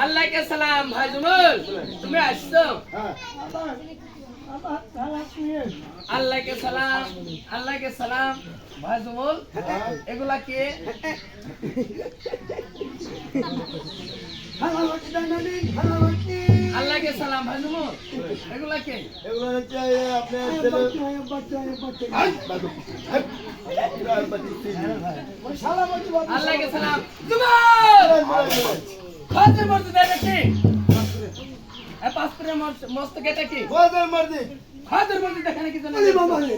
আল্লাহকে সালাম ভাই জুমল, তুমি আসছো? আল্লাহকে সালাম, আল্লাহকে সালাম ভাই জুমল, এগুলা কে? আল্লাহকে সালাম ভাই জুমল, এগুলা কে? এগুলো হচ্ছে আপনার আল্লাহকে সালাম জুমল, ফাজর মসজিদ দেখি এ পাঁচ করে মস্ত গেটা কি? ফাজর মসজিদ, ফাজর মসজিদ এখানে কি জানেন? বাবা রে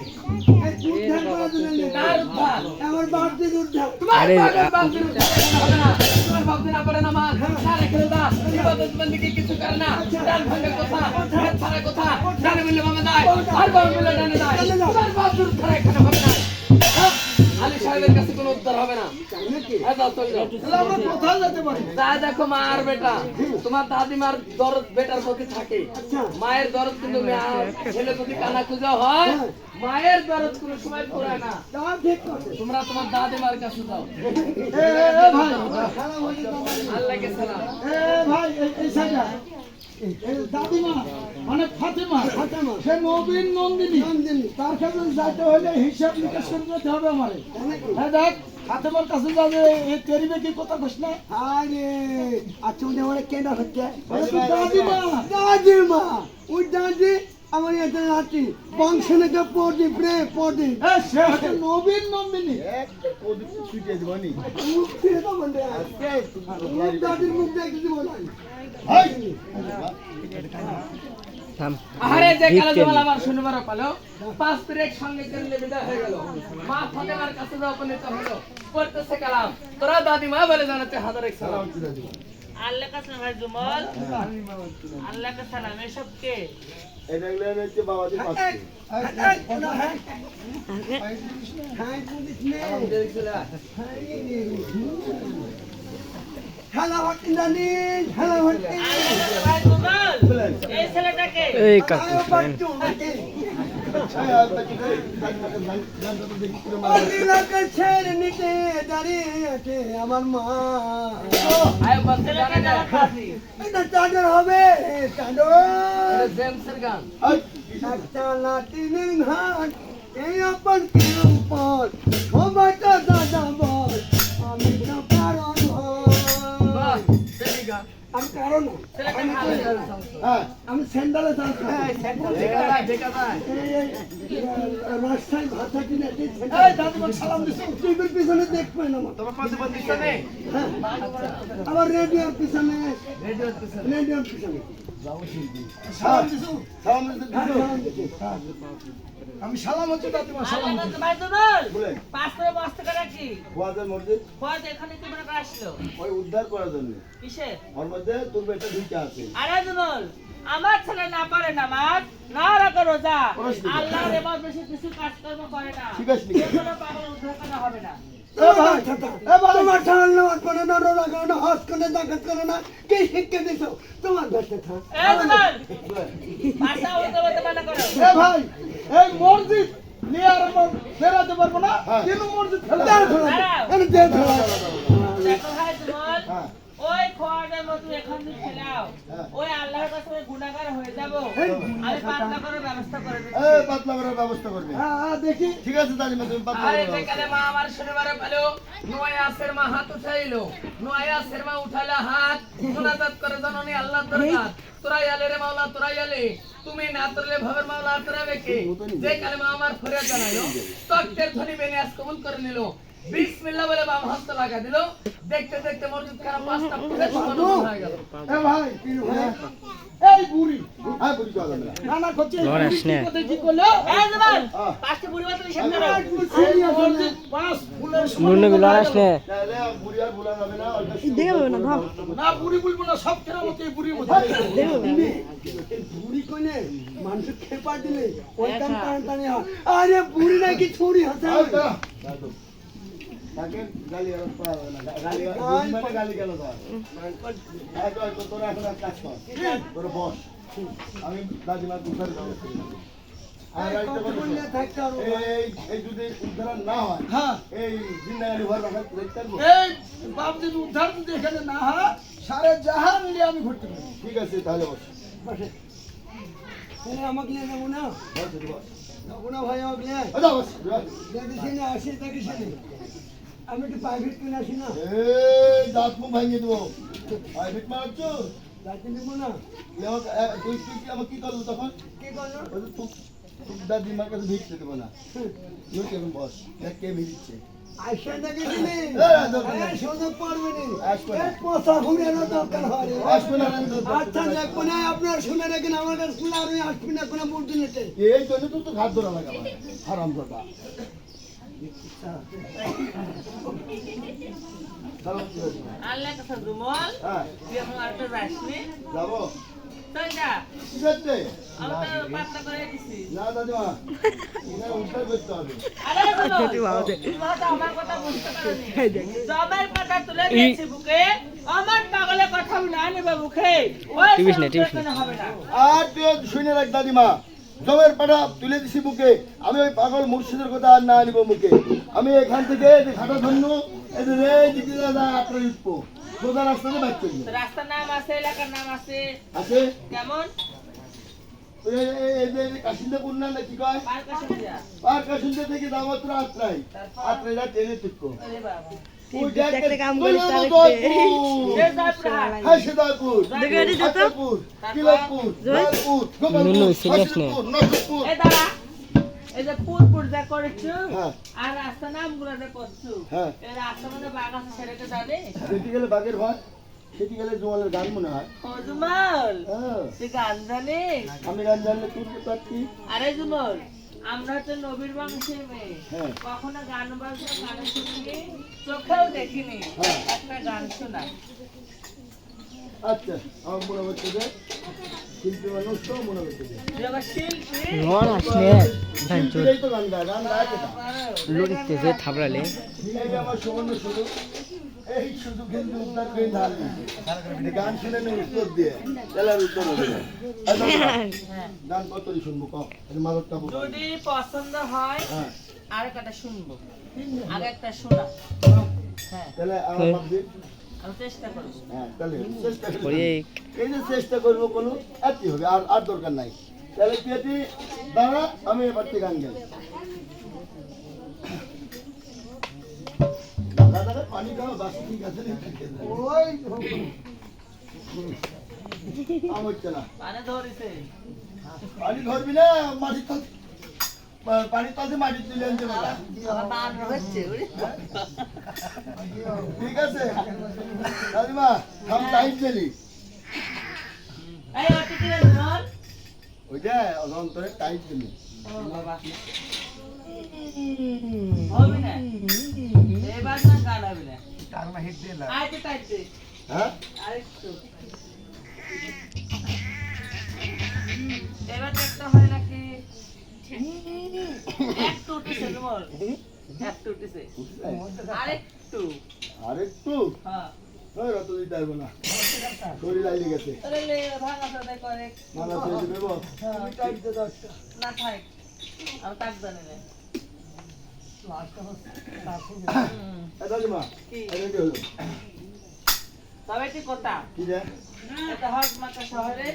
উদ্ধার করা দিলেন কার উদ্ধার? আমার বাপ দিন উদ্ধার। তোমার বাপের উদ্ধার হবে না। তোমার বাপ দিন পড়ে নামাজ, না রেখে দাও, ইবাদত বন্দেগী কিছু করে না, ডাল ভাঙা কথা, হাত ছাড়া কথা, ডানে মিলে বামে যায়, আর বামে মিলে ডানে যায়। তোমার বাপের উদ্ধার এখানে হবে না। আলী সাহেবের কাছে কোনো উদ্ধার হবে না। আমরা কোথায় যেতে পারি? তা দেখো মা আর বেটা, তোমার দাদিমার দরদ বেটার প্রতি থাকে, মায়ের দরদ কিন্তু ছেলে প্রতি কানা খুঁজা হয়, মায়ের দরদ কোনো সময় পুরায় না। তোমরা তোমার দাদিমার কাছে যাও। ভাই আল্লাহকে সালাম। ভাই এই সাইডা দাদিমা মানে ফাতেমা, সে নবীন নন্দিনী, তার কাছে যাইতে হলে হিসাব নিকাশ করে যেতে হবে আমারে। হ্যাঁ দেখ ফাতেমার কাছে যাবে, এই তেরিবে কি কথা কইস না? আরে আচ্ছা উনি আমার কেনা হচ্ছে দাদিমা, ওই দাদি আমার এতে নাতি বংশ নাকি পড়ি সে হচ্ছে নবীন নন্দিনী। দাদির মুখ দেখতে দিব না। আরে যে কালো জমাল আমার শুনবার পালো, পাঁচ ব্রেক সঙ্গে করলে বিদায় হয়ে গেল। মা ফাতেমার কাছে যাও, উপনীত হলো, পড়তেছে কালাম। তোরা দাদিমা বলে জানাতে হাজার এক সালাম। আল্লাহকে সালাম ভাই জুমল, আল্লাহকে সালাম। এসব কে? এটা হচ্ছে বাবাজির পাশে। খেলা হচ্ছে জানি, খেলা হচ্ছে। ভাই জুমল, এই ছেলেটাকে এই কাকু ছেড়ে নিতে দাঁড়িয়ে আছে আমার মা। আয় বলতে জানা যায় এটা চাদর হবে, চাদর জেমসের গান। একটা লাটিনের ঘাট, এই আপন কিরম পথ, সবাই তো দাদা বল, আমি তো কারণ বাহ, সেই গান। আমি কারণ ছেলেটা ভালো গান। আমি স্যান্ডালে দেখা যায়, দেখা যায়। রাস্তায় ভাষা কিনে সালাম দিছো। টিভির পিছনে দেখবেন আমার তোমার পাশে পিছনে আবার রেডিওর পিছনে, রেডিওর পিছনে। রেডিওর পিছনে সালাম দিছো। আমি সালাম হচ্ছে দাদিমা, সালাম আল্লাহকে ভাই জুমল, বলেন। পাঁচ করে বস্তা করে কি? ফুয়াদের মসজিদ খোঁজ এখানে কি মনে করে আসলো? ওই উদ্ধার করার জন্য, কিসে? ওর মধ্যে তোর বেটা দুইটা আছে। আরে জুমল, আমার ছেলে না পারে নামাজ, না রাখে রোজা, আল্লাহর এবার বেশি কিছু কাজকর্ম করে না, ঠিক আছে, এগুলো পাগল উদ্ধার করা হবে না। তোমার ঠান্ডা নামাজ পড়ে না, রোজা করে না, হজ করে না, জাকাত করে না, কি শিক্ষা দিছ তোমার বাচ্চা থাক। এই জুমল, ভাষা উল্টো বলতে মানা করো। ভাই এই মসজিদ নিয়ে আর আমরা ফেরাতে পারবো না, তিন মসজিদ ফেলে দাঁড়াও। দাঁড়াও। দেখো ভাই জুমল, ওই খোয়াদের মতো এখন তুমি ফেলাও, ওই আল্লাহর কাছে গুনাহগার হয়ে যাব, আমি পাতলা করার ব্যবস্থা করে দিচ্ছি। পাতলা করার ব্যবস্থা করবে। দেখি ঠিক আছে দাদিমা, তুমি পাতলা আরে করার যেখানে মা আমার শনিবারে পেলো, নোয়াসের মা হাত উঠাইলো, নোয়াসের মা উঠাইলা হাত, মুনাজাত করে জননী আল্লাহ দরবার, তোরাই আলে রে মাওলা, তোরাই আলে, তুমি না তোরলে ভবের মাওলা তোরাবে কে? যে কালেমা আমার ফরিয়াদ জানাইলো, তক্তের ধ্বনি বেনিয়াজ কবুল করে নিল, বিসমিল্লাহ বলে বাম হাতটা লাগা দিল, দেখতে দেখতে মসজিদ খারাপ পাঁচটা পুরে সমান হয়ে গেল। ভাই এই বুড়ি, বুড়ি কথা না না করছে কি করলো? এই জুমল, পাঁচটি বুড়ি মতো হিসাব করো। পাঁচ ফুলের মুন্নু বিলন আসলে তাহলে বুড়ি আর ভুলা যাবে না, না বুড়ি বলবো না, সব কেরামতে বুড়ির মতো। বুড়ি কইলে মানুষ খেপা দিলে ওই কাম টানি হয়। আরে বুড়ি নাকি ছুরি হাতে তাকে গালি আর পাওয়া না, গালি মানে গালি গেল তো তোরা এখন কাজ কর, তোরা বস, আমি দাদিমার দুধের আর একটা কথা কতক্ষণ নিয়ে থাকতে পারবো? এই যদি উদ্ধার না হয় হ্যাঁ এই জিন্দাগানি ভর রাখা দেখতে পারবো এই বাপ যদি উদ্ধার যদি এখানে না হয় সারে জাহান নিয়ে আমি ঘুরতে পারি ঠিক আছে তাহলে বস বসে তুমি আমাকে নিয়ে যাবো না বস একটু বস যাবো না ভাই আমাকে নিয়ে আচ্ছা বস বস। দেখিস না আসি দেখিস না আমি একটু প্রাইভেট কিনে আসি না এই দাঁত মুখ ভাঙিয়ে দেবো প্রাইভেট মারাচ্ছ যাইতে দেবো না তুই কি আমাকে কি করলো তখন কি করলো ওই যে দাদিমার কাছে ভিড়তে দেবো না তুই কেমন বস দেখ কে ভিড়ছে আইসা দেখিস নি দরকার নেই। সুযোগ পড়বে নি আসবে না। এই পচা ঘুরেরও দরকার হয় রে। আসবে না আমি তো- আচ্ছা দেখবো না আপনার শুনে রাখেন আমার কাছে শুনে আমি আসবি না কোনো বুদ্ধি নেতে এই জন্য তো ঘাত ধরা লাগাবো হারাম কথা চলো, ঠিক আছে। আল্লাহ কথা জুমল হ্যাঁ তুই এখন আরেকটা যাসনি যাবো তাই যা ঠিক আছে আমি তো পাতলা করে দিছি না দাদিমা এটা উদ্ধার করতে হবে আরে জুমল তুমি হয়তো আমার কথা বুঝতে পারোনি জমের কথা তুলে দিয়েছি বুকে আমার পাগলের কথা না নেবে মুখে ওই টিভিস হবে না আর তুই শুনে রাখ দাদিমা জমের পাটা তুলে দিছি বুকে আমি ওই পাগল মুর্শিদের কথা আর না নিব মুখে আমি এখান থেকে এই যে ঘাটা ধন্য এদের এই দিকে দাদা আপনার উঠবো সোজা রাস্তাতে বাইক চলবে তো রাস্তার নাম আছে এলাকার নাম আছে আছে কেমন এই যে কাশিন্দাপুর না কি কয় পার কাছে দিয়া আর কাশিন্দা থেকে যাবো তোর আত্রাই আত্রাইটা ট্রেনে তুকো আরে বাবা ওই দেখতে কাম করিস এ জয়পুরহাট হ্যাঁ সিদাপুর হাতিপুর কিলাপুর জয়পুর গোপালপুর নরসিংপুর এই দাঁড়া এই যে পুরপুর যা করেছো হ্যাঁ আর রাস্তার নামগুলো যে করছো হ্যাঁ এই রাস্তা মানে বাগান ছেড়েকে জানে সেটি গেলে বাঘের ভয় সেটি গেলে জোয়ালের গান মনে হয় ও জুমল হ্যাঁ তুই গান জানিস আমি গান জানলে তুই পারছি আরে জুমল আমরা তো নবীর বংশের মেয়ে হ্যাঁ কখনো গান বাজনা কানে শুনিনি চোখেও দেখিনি হ্যাঁ। একটা গান শোনা আচ্ছা আমার মনে হচ্ছে যে শিল্পী মানুষ তো মনে হচ্ছে যে যখন শিল্পী শিল্পীরাই তো গান গায় গান গায় কেটা লড়িতেছে থাবড়ালে এই যে আমার সুবর্ণ সুযোগ এই সুযোগ কিন্তু উদ্ধার করে ধার গান শুনে নে উত্তর দিয়ে তেলার উত্তর হবে না। আচ্ছা, গান কতই শুনবো কম মাদকটা বল যদি পছন্দ হয় হ্যাঁ আর একটা শুনবো আর একটা শোনা হ্যাঁ তাহলে আমার ভাবছি আমি চেষ্টা করি হ্যাঁ তাহলে চেষ্টা করি করি এই যে চেষ্টা করবো কোনো এতই হবে আর আর দরকার নাই তাহলে পেটি দাঁড়া আমি এবার থেকে গান গাই দাদা দাদা পানি খাও বাসি ঠিক আছে ওই আমার হচ্ছে না মানে ধরেছে পানি ধরবি না মাটি তো পানি তো মাটি তুলে আনতে পারা আমার বান হচ্ছে ঠিক আছে দাদিমা থাম টাইম চলি এই অতিথি জল ওইটা অন্তরে টাইট দিলি হবে না এবার না গান হবে না আরেকটু টাইট দে হ্যাঁ আরেকটু এবার একটা হয় নাকি একটু উঠেছে তোমার একটু উঠেছে আরেকটু আরেকটু হ্যাঁ ওই রত দিতে পারবো না শরীর আইলে গেছে তাহলে লে ভাঙা সাদাই করে মালা ছেড়ে দেবো না থাক আমি তাক জানি না দাদিমা কি? এটা কি হলো তবে কি কথা কি রে এটা হক মাকা শহরে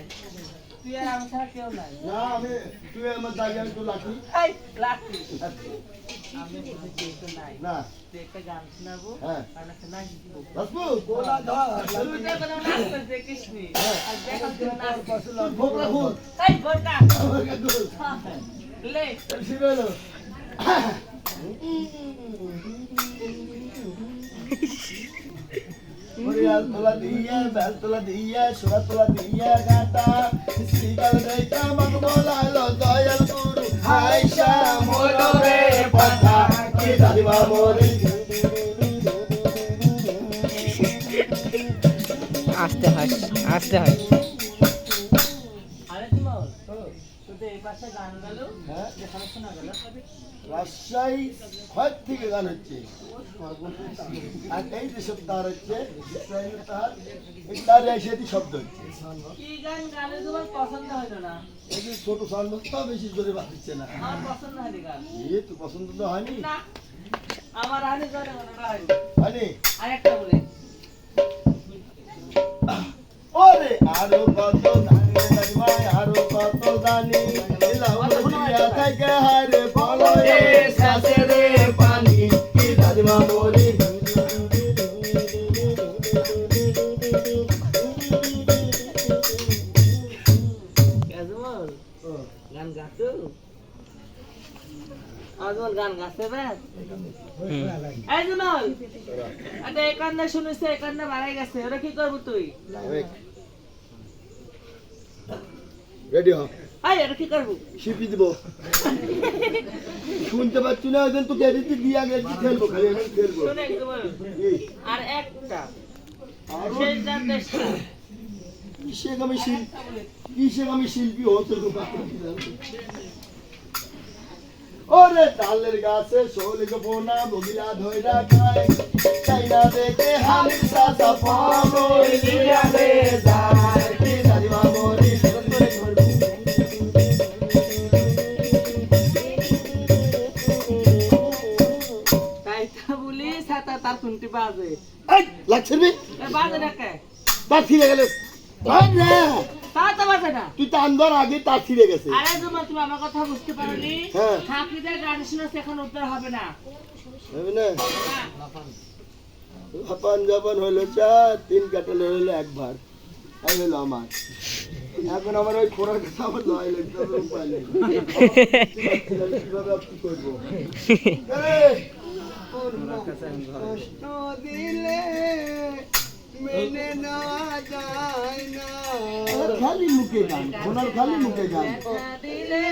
তুই আর আমি ছাড়া কেউ নাই না আমি তুই আমার দাঁড়িয়ে আমি তো লাঠি এই লাঠি আমি বুঝি কেউ নাই না তুই একটা গান শোনাবো হ্যাঁ আর একটা নাচবো বাসবো গোলা ধর তুই তো কোনো নাচ করে দেখিস নি আর দেখা তুই নাচ ভোগ রাখুন এই বোরকা লে শিবে এলো Orial tola dia, bel tola dia, sura tola dia, gata. Sigal deita magmola lo doyal guru. Aisha molo re patha, ki dadiva mori. আস্তে হাস আস্তে হাস আরে তুমি শুধু এবার পাশে গান গালো হ্যাঁ যেখানে শোনা গেল রাজশাহী খয়ের থেকে গান হচ্ছে আর এই যেসব তার হচ্ছে ইসরায়েলের তার এই তার এসে শব্দ হচ্ছে কি গান গালে তোমার পছন্দ হলো না এই যে ছোট সাউন্ড তো বেশি জোরে বাজছে না আমার পছন্দ হয়নি গান এ তো পছন্দ তো হয়নি না আমার হানি জোরে মনে হয়নি হয়নি আরেকটা বলে ওরে আরো কত জানি জানি আরো কত জানি লাউরিয়া থেকে হারে বলো রে সাসে রে পানি কি দাদিমা বলি আজমল গান গাতো আজমল গান গাছে বেশ আজমল আরে একান্নে শুনিস একান্নে বাড়াই গেছে ওরা কি করবো তুই রেডি হ আই ওরা কি করবো শিপি দিব শুনতে পাচ্ছি না ওই তো ক্যারিতে দিয়া গেছি খেলবো খালি এখন খেলবো শুনে একদম এই আর একটা আরো সেই যার দেশটা কিসে আমি শিল্পী হতে ওরে তালের গাছে শোলে গোপনা বগিলা ধইরা খায় চাই না দেখে হালির সাসা পাবো ইলিয়া রে যায় কি দাদিমা বলি তাই তা বলি সাতা তার শুনতে বাজে এই লাগছে রে এ বাজে না কে তার ছিঁড়ে গেল ভাই না তা তো বাজে না তুই তো আনবার আগে তার ছিঁড়ে গেছে আরে তোমার তুমি আমার কথা বুঝতে পারোনি হ্যাঁ। ঠাকুরদের গান শুনে এখন উত্তর হবে না হবে না না। হাপান জাপান হলো চা 3 কাটাল হলো একবার তাই হলো আমার এখন আমার ওই খোরার কথা আমার লয় লাগছে আমার উপায় নেই কিভাবে আপনি করবো কষ্ট দিলে মেনে না যায় না খালি মুখে গান খোনার খালি মুখে গান দিলে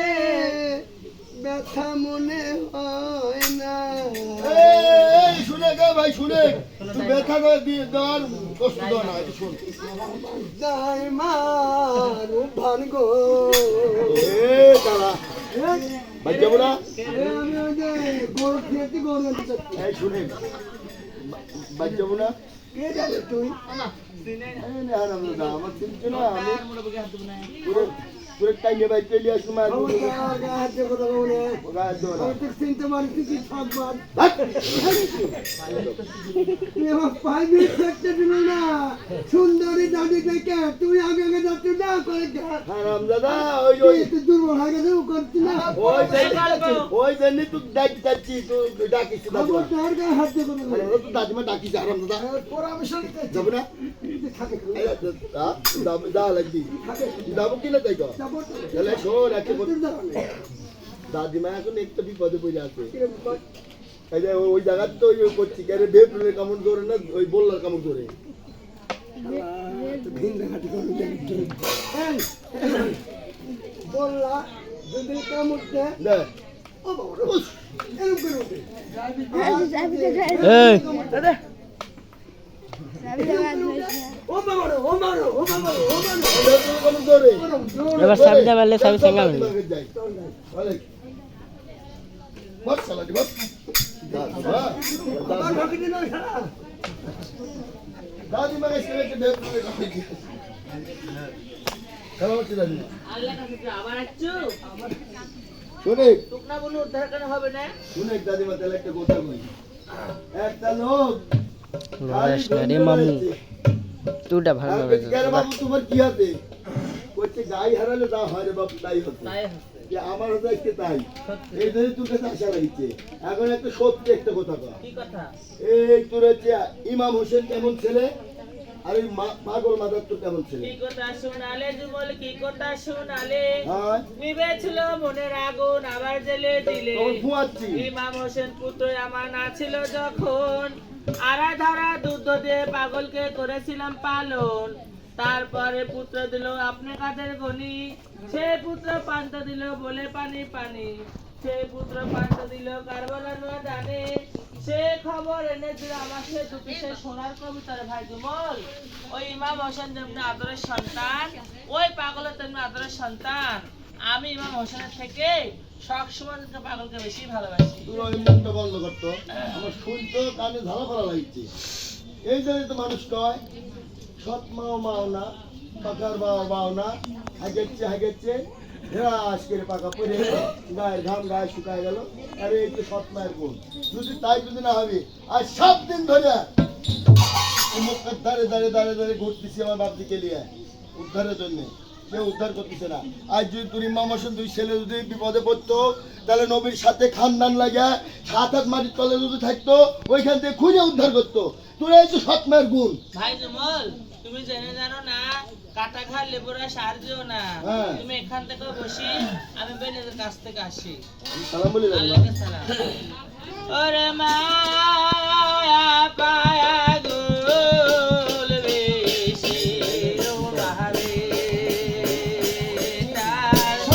ব্যথা মনে হয় না এই শুনে গে ভাই শুনে তুই ব্যথা করে দিয়ে দেওয়ার কষ্ট দেওয়া না একটু শুন দাই মার ভান গো এ দাঁড়া ভাই যাবো না আমি ওই যে গরু খেতে গরু এই শুনে ভাই যাবো না কে যাবে তুই আমার চিনছো না আমি পুরো টাইমে ভাই চলে আসুন মার চিনতে পারি কি থাকবার সুন্দরী দাদি থেকে তুই আগে আগে যাচ্ছ না করে হারাম দাদা ওই দুর্বল হয়ে গেছে করছি না ওই জন্য তুই ডাকি যাচ্ছি তুই ডাকিস দাদিমা ডাকিস হারাম দাদা যাবো না দা লাগবি যাবো কিনা তাই তাহলে শোন একটা দাদিমা এখন একটা বিপদে পড়ে আছে এই যে ওই জায়গাতে তো ওই করছি কেন বেপরুলের কামড় ধরে না ওই বললার কামড় ধরে বললা যদি কামড় দেয় ও বাবা এরকম করে এবার সাবিটা মারলে সাবি সঙ্গে মারবে আল্লাহ কাছে তুই আবার আসছো শুনে টুকনা বলে উদ্ধার কেন হবে না শুনে দাদিমা তাহলে একটা কথা বলি একটা লোক রে মামু তুইটা ভালো বাবু তোমার কি হাতে বলছে গাই হারালে যা হয় রে বাবু তাই হতো তাই হচ্ছে যে আমার হতো একটা তাই এই জন্য তোর কাছে আশা লাগছে এখন একটা সত্যি একটা কথা কর কি কথা এই তোর হচ্ছে ইমাম হোসেন কেমন ছেলে আর ওই পাগল মাদার তোর কেমন ছেলে কি কথা শোনালে যুগল কি কথা শোনালে হ্যাঁ নিবেছিল মনের আগুন আবার জেলে দিলে তখন ঘুমাচ্ছি ইমাম হোসেন পুত্র আমার না ছিল যখন আড়া ধারা দুধ দিয়ে পাগলকে করেছিলাম পালন তারপরে পুত্র দিল আপনি কাদের গনি সে পুত্র পান্ত দিল বলে পানি পানি সে পুত্র পান্ত দিল কারবালার জানে সে খবর এনে দিল আমার সে দুটি সে সোনার কবিতার ভাই জুমল ওই ইমাম হোসেন যেমনি আদরের সন্তান ওই পাগলের তেমনি আদরের সন্তান আমি ইমাম হোসেনের থেকে সবসময় পাগলকে বেশি ভালোবাসি। তুই ওই মুখটা বন্ধ করতো, আমার শুনতো কানে ঝালা করা লাগছে। এই জন্যই তো মানুষ কয় সৎ মাও মাও না, পাকার বাও বাও না, হাগেচ্ছে ঘেরাস করে পাকা পড়ে গেল, গায়ের ঘাম গায়ে শুকায় গেল। আরে এই তো সৎ মায়ের গুণ। যদি তাই যদি না হবে, আজ 7 দিন ধরে এই মুখটার দাঁড়ে ঘুরতেছি আমার বাপ দিকে নিয়ে উদ্ধারের জন্য। কেউ উদ্ধার করতেছে না। আজ যদি তুই ইমাম হোসেন 2 ছেলে যদি বিপদে পড়তো, তাহলে নবীর সাথে খানদান লাগা 7 হাত মাটির তলে যদি থাকতো, ওইখান থেকে খুঁজে উদ্ধার করতো। তোর এই তো সৎ মায়ের গুণ। ভাই জমল, তুমি জেনে জানো না কাটা খা লেবুরা সার দিও না। হ্যাঁ। তুমি এখান থেকে বসি, আমি বেনেদের কাছ থেকে আসি। সালাম বলে যাবো। আল্লাহকে সালাম। ওরে মায়া পায়া গোল বেশি রোহাবে তার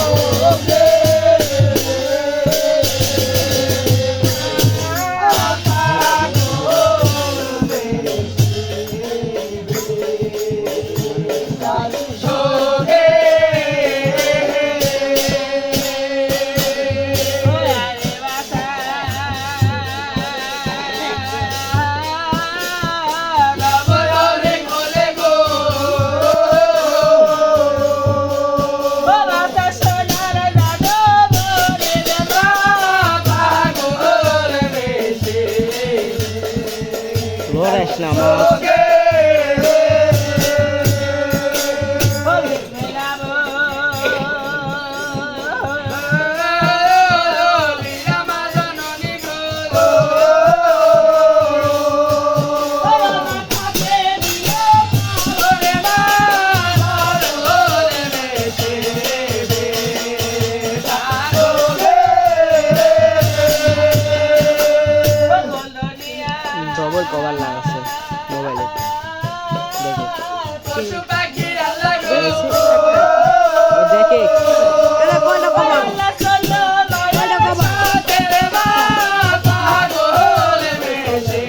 লোরেশ নামাজ ডবল কভার লাগাচ্ছে মোবাইলে পশু পাখি আল্লাহ গো দেখে তেরে বাবা গোল বেশি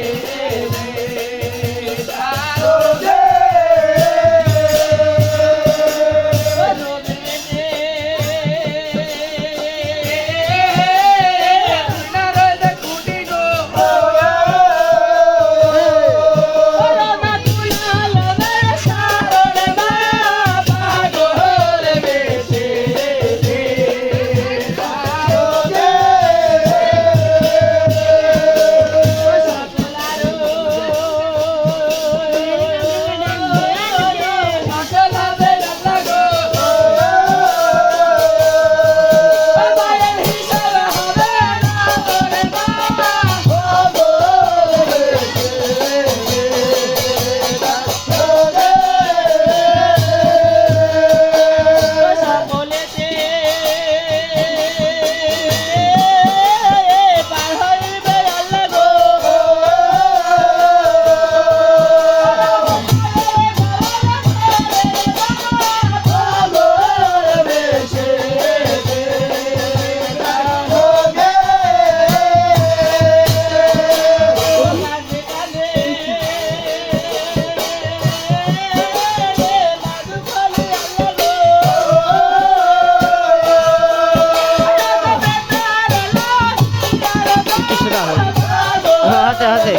হাতে হাতে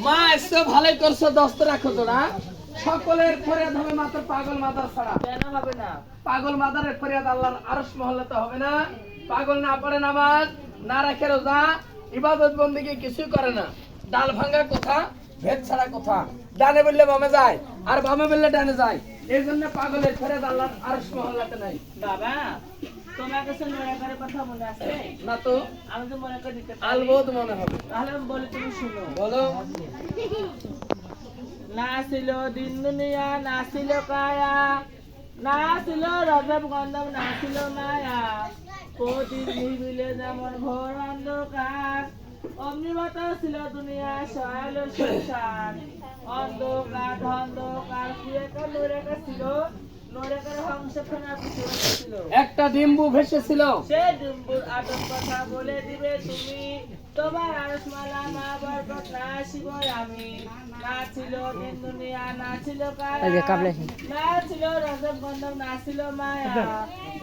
মা এসে ভালোই করছো, দস্ত রাখো তোরা। সকলের ফরিয়াদ হবে মাত্র পাগল মাদার ছাড়া। কেন হবে না? পাগল মাদারের ফরিয়াদ আল্লাহর আরশ মহল্লাতে হবে না। পাগল না পড়ে নামাজ, না রাখে রোজা, ইবাদত বন্দেগী কিছুই করে না। ডাল ভাঙা কথা, ভেদ ছাড়া কথা। ডানে বললে বামে যায়, আর বামে বললে ডানে যায়। এই জন্য পাগলের ফরিয়াদ আল্লাহর আরশ মহল্লাতে নাই। বাবা তোমার কাছে নড়াকারের কথা মনে আছে? না তো, আমি তো মনে করে দিতে পারি। আলবোধ মনে হবে। তাহলে আমি বলি, তুমি শুনো। বলো। না ছিল দিন দুনিয়া, না ছিল কায়া, না ছিল রজব গন্ধব, না ছিল মায়া, প্রদীপ নিভিলে যেমন ঘোর অন্ধকার, অমনিবত ছিল দুনিয়া সয়াল সংসার, অন্ধকার অন্ধকার কুয়েকার নৈরাকার ছিল, নৈরাকার হংসখানা পিছনে ছিল। একটা ডিম্বু ভেসেছিল। সে ডিম্বুর আদম কথা বলে দিবে তুমি, তোমার আরশমালা মা বরকত না শিবই আমি, না ছিল দিন দুনিয়া, না ছিল কায়া, না ছিল রজব গন্ধব, না ছিল মায়া,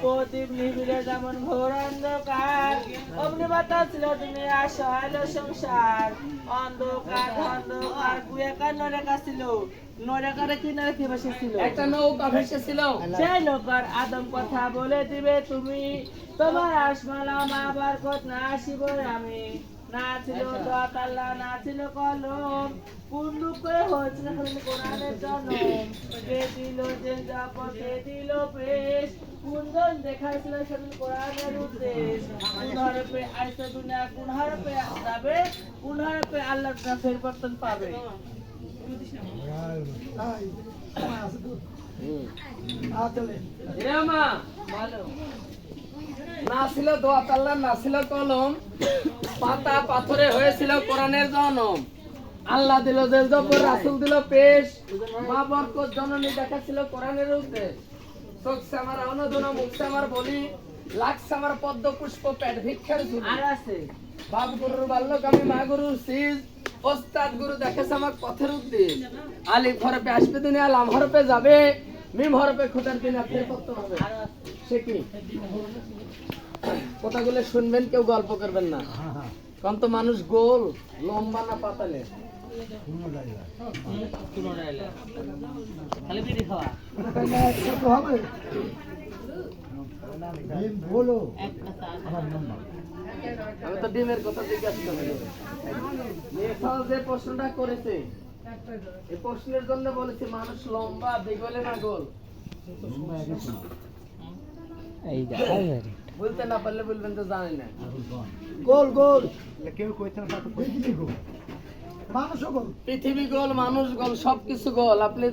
প্রদীপ নিভিলে যেমন ঘোর অন্ধকার, অগ্নিবত ছিল দুনিয়া সহায় সংসার, অন্ধকার অন্ধকার কুয়াকার নরেকা ছিল, নরেকারে কিনারে কি বসেছিল? একটা নৌকা ভেসেছিল। সেই নৌকার আদম কথা বলে দিবে তুমি, তোমার আশমালা মা বরকত না শিবই আমি, না ছিল দোয়াত আল্লাহ, না ছিল কলম, কোন রূপ করে হয়েছিল কোরআনের জন্ম, কে দিল যে জাপ, কে দিল পেশ, কোনজন দেখাইছিল সেদিন কোরআনের উদ্দেশ, কোন হরফে আইসা দুনিয়া, কোন হরফে যাবে, কোন হরফে আল্লাহ পরিবর্তন পাবে। এ মা, বলো। না ছিল দোয়াত আল্লাহ, না ছিল কলম, পাতা পাথরে হয়েছিল কোরআনের জন্ম, আল্লাহ দিল যে জবর, রাসূল দিল পেশ, মা বরকত জননী দেখাচ্ছিল কোরআনের উদ্দেশ, চোখছে আমার অনদন, মুখছে আমার বলি, লাগছে আমার পদ্ম পুষ্প, পেট ভিক্ষার ঝুলি, আর আছে বাপ গুরুর বাল্যক আমি মা গুরুর সিজ, ওস্তাদ গুরু দেখাচ্ছে আমার পথের উদ্দেশ, আলিফ হরফে আসবে দুনিয়া, লাম হরফে যাবে, মিম হরফে খোদার দিন ফের করতে হবে। সে কি কথাগুলো শুনবেন, কেউ গল্প করবেন না, কারণ তো মানুষ গোল, লম্বা না পাতালে। খালি বিড়ি খাওয়া হবে বলো। আমি তো ডিমের কথা জিজ্ঞাসা করবো। নেফাল যে প্রশ্নটা করেছে, এই প্রশ্নের জন্য বলেছে মানুষ লম্বা, বেগলে না গোল। বলতে না পারলে বলবেন তো জানি না। গোল গোল কেউ কইতে না, গোল মানুষও গোল, পৃথিবী গোল, মানুষ গোল, সবকিছু গোল। আপনি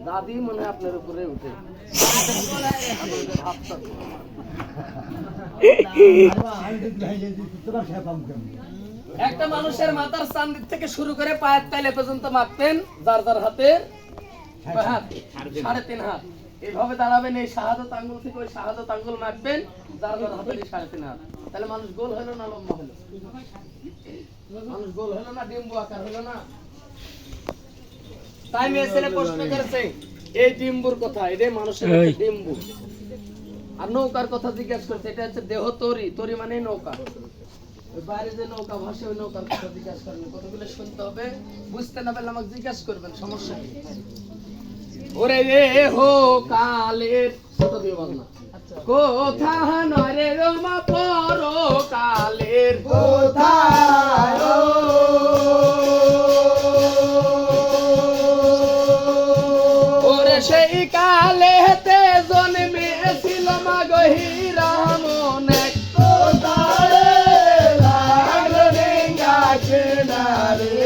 দাদি মনে হয় আপনার উপরে উঠে একটা মানুষের মাথার চান্দির থেকে শুরু করে পায়ের তালে পর্যন্ত মাপতেন, যার যার হাতে 3.5 হাত, এইভাবে দাঁড়াবেন, এই শাহাদত আঙ্গুল থেকে ওই শাহাদত আঙ্গুল মাপবেন, যার যার হাতে 3.5 হাত। তাহলে মানুষ গোল হলো না লম্বা হলো? মানুষ গোল হলো না ডিম্বু আকার হলো না? তাই মেয়ে ছেলে প্রশ্ন করেছে এই ডিম্বুর কথা, এটাই মানুষের ডিম্বু। আর নৌকার কথা জিজ্ঞাসা করছে, এটা হচ্ছে দেহ তরি, তরি মানে নৌকা। ওই বাইরে যে নৌকা ভাসে ওই নৌকার কথা জিজ্ঞাসা করবেন, কতগুলো শুনতে হবে, বুঝতে না পারলে আমাকে জিজ্ঞাসা করবেন, সমস্যা নেই। ওরে রে হো কালের কত দিয়ে বল না, কোথা নয় রে রমা পর কালের কোথায় ওরে সেই কালেতে জন্মেছিল মা গহিরা মনে, কোথায় লাগলো ডেঙ্গা কিনারে,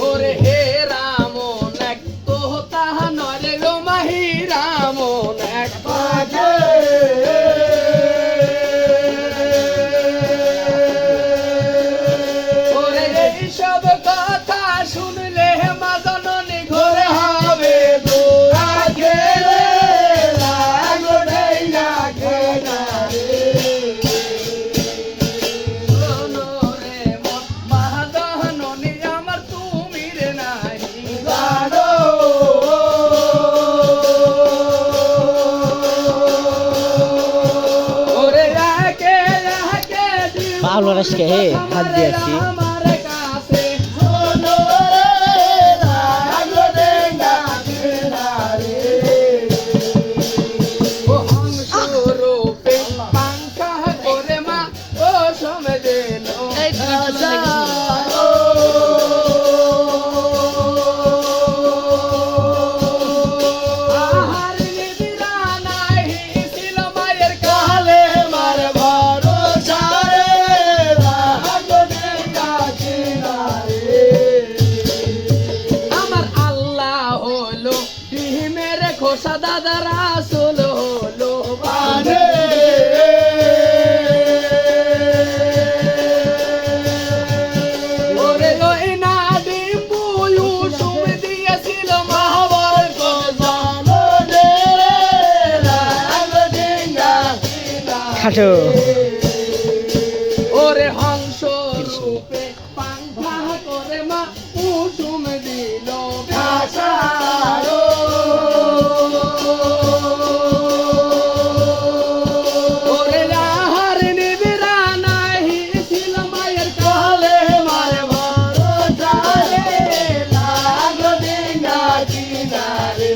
ওরে হে রামন এক তো তাহা নয় রে রমা হি রামন এক পাগে ওরে এইসব কথা শুনলে মা জননী ঘরে হবে গো, আগে লাগলো ডেঙ্গা কিনারে, শোনো রে মন মা জননী আমার তুমি রে নাহি জানো ওরে একে একে দিও পাওলো রাসকে হাত দিয়েছি। আমার কাছে শোনো রে লাগলো ডেঙ্গা কিনারে, ও হংস রূপে পাঙ্খা করে মা ও সমঝে লো আহার নিদিরা নাহি খাটো ওরে হংস রূপে পাংখা করে মা কুসুম দিল ভাষারো ওরে রাহার নিবিরা নাহি ছিল মায়ের কালে মারে ভরসা রে লাগো ডিঙ্গা কিনারে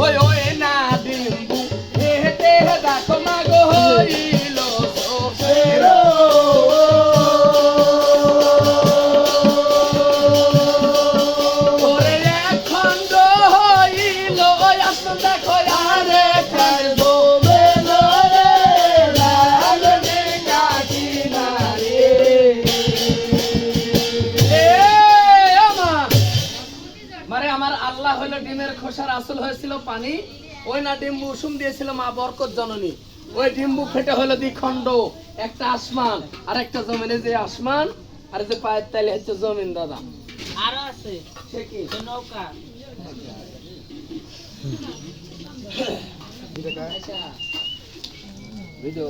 ওই ওই না ডিম্বু হেতে দেখো মাগো হইল সোফেরো ওরে এক খণ্ড হইল আসন দেখো আরে কারবো মেলো রে লাগো ডিঙ্গা কিনারে মারে আমার আল্লাহ হলো ডিমের খোসার আসল হয়েছিল পানি ওই না ডিম্বু উসুম দিয়েছিল মা বরকত জননী ওই ডিম্বু ফেটে হলো দ্বিখণ্ড একটা আসমান আর একটা জমিনে যে আসমান আর যে পায়ের তালে হচ্ছে জমিন দাদা আরো আছে সে কি সে নৌকা ভিডিও